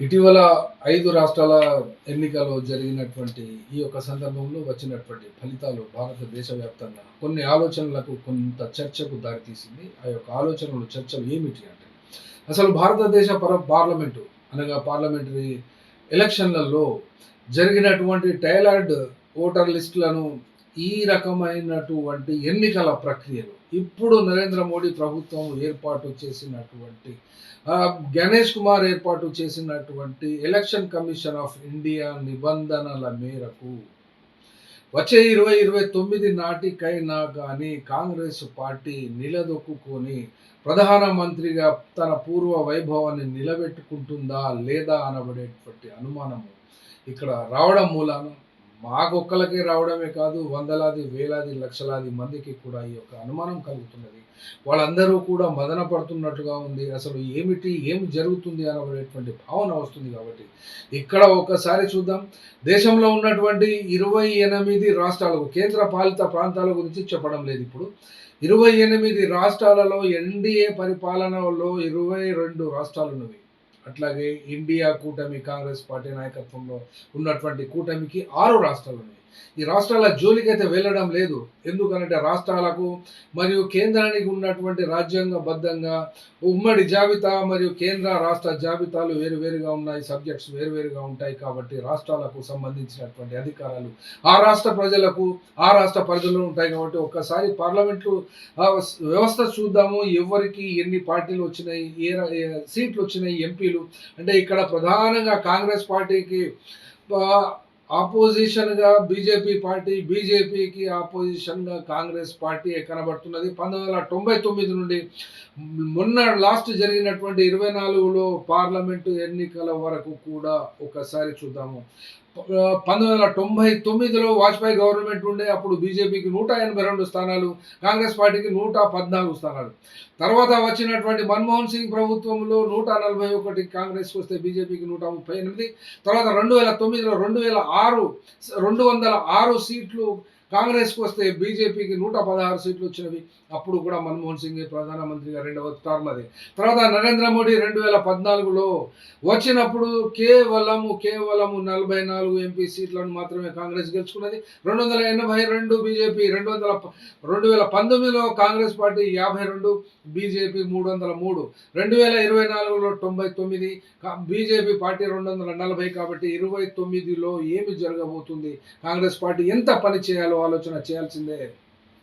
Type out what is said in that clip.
ఇటీవల 5 రాష్ట్రాల ఎన్నికలు జరిగినటువంటి ఈ యొక్క సందర్భంలో వచ్చినటువంటి ఫలితాలు భారతదేశ వ్యాప్తంగా కొన్ని ఆలోచనలకు, కొంత చర్చకు దారితీసింది. ఆ యొక్క ఆలోచనలు, చర్చలు ఏమిటి అంటే, అసలు భారతదేశ పార్లమెంటు అనగా పార్లమెంటరీ ఎలక్షన్లలో జరిగినటువంటి టైలర్డ్ ఓటర్ లిస్టులను ఈ రకమైనటువంటి ఎన్నికల ప్రక్రియలు ఇప్పుడు నరేంద్ర మోడీ ప్రభుత్వం ఏర్పాటు చేసినటువంటి గణేష్ కుమార్ ఏర్పాటు చేసినటువంటి ఎలక్షన్ కమిషన్ ఆఫ్ ఇండియా నిబంధనల మేరకు వచ్చే 2029 నాటికైనా కానీ కాంగ్రెస్ పార్టీ నిలదొక్కుని ప్రధానమంత్రిగా తన పూర్వ వైభవాన్ని నిలబెట్టుకుంటుందా లేదా అనబడేటువంటి అనుమానము ఇక్కడ రావడం మూలాన మాకొక్కలకే రావడమే కాదు, వందలాది, వేలాది, లక్షలాది మందికి కూడా ఈ యొక్క అనుమానం కలుగుతున్నది. వాళ్ళందరూ కూడా మదన పడుతున్నట్టుగా ఉంది. అసలు ఏమి జరుగుతుంది అనబడేటువంటి భావన వస్తుంది కాబట్టి, ఇక్కడ ఒకసారి చూద్దాం. దేశంలో ఉన్నటువంటి 28 రాష్ట్రాలకు, కేంద్ర పాలిత ప్రాంతాల గురించి చెప్పడం లేదు ఇప్పుడు. 28 రాష్ట్రాలలో ఎన్డీఏ పరిపాలనలో 22 రాష్ట్రాలున్నవి. అట్లాగే ఇండియా కూటమి, కాంగ్రెస్ పార్టీ నాయకత్వంలో ఉన్నటువంటి కూటమికి 6 రాష్ట్రాలు ఉన్నాయి. ఈ రాష్ట్రాల జోలికైతే వెళ్ళడం లేదు. ఎందుకనంటే రాష్ట్రాలకు మరియు కేంద్రానికి ఉన్నటువంటి రాజ్యాంగబద్ధంగా ఉమ్మడి జాబితా మరియు కేంద్ర రాష్ట్ర జాబితాలు వేరువేరుగా ఉన్నాయి. సబ్జెక్ట్స్ వేరువేరుగా ఉంటాయి. కాబట్టి రాష్ట్రాలకు సంబంధించినటువంటి అధికారాలు ఆ రాష్ట్ర ప్రజలకు, ఆ రాష్ట్ర పరిధిలో ఉంటాయి. కాబట్టి ఒక్కసారి పార్లమెంటు వ్యవస్థ చూద్దాము. ఎవరికి ఎన్ని పార్టీలు వచ్చినాయి, ఏ సీట్లు వచ్చినాయి, ఎంపీలు. అంటే ఇక్కడ ప్రధానంగా కాంగ్రెస్ పార్టీకి ఆపోజిషన్గా బీజేపీ పార్టీ, బీజేపీకి ఆపోజిషన్గా కాంగ్రెస్ పార్టీ కనబడుతున్నది. 1999 నుండి మొన్న లాస్ట్ జరిగినటువంటి 24లో పార్లమెంటు ఎన్నికల వరకు కూడా ఒకసారి చూద్దాము. 1999లో వాజ్పేయి గవర్నమెంట్ ఉండే, అప్పుడు బీజేపీకి 182 స్థానాలు, కాంగ్రెస్ పార్టీకి 114 స్థానాలు. తర్వాత వచ్చినటువంటి మన్మోహన్ సింగ్ ప్రభుత్వంలో 141 కాంగ్రెస్కి వస్తే బీజేపీకి 138. తర్వాత 2009లో 206 సీట్లు కాంగ్రెస్కి వస్తే బీజేపీకి 116 సీట్లు వచ్చినవి. అప్పుడు కూడా మన్మోహన్ సింగ్ ప్రధానమంత్రిగా రెండవ టర్మ్ అది. తర్వాత నరేంద్ర మోడీ 2014లో వచ్చినప్పుడు కేవలము 44 ఎంపీ సీట్లను మాత్రమే కాంగ్రెస్ గెలుచుకున్నది. 282 బీజేపీ, 2019లో కాంగ్రెస్ పార్టీ 52, బీజేపీ 303, 2024లో 99, బీజేపీ పార్టీ 240. కాబట్టి 29లో ఏమి జరగబోతుంది, కాంగ్రెస్ పార్టీ ఎంత పని చేయాలో ఆలోచన చేయాల్సిందే.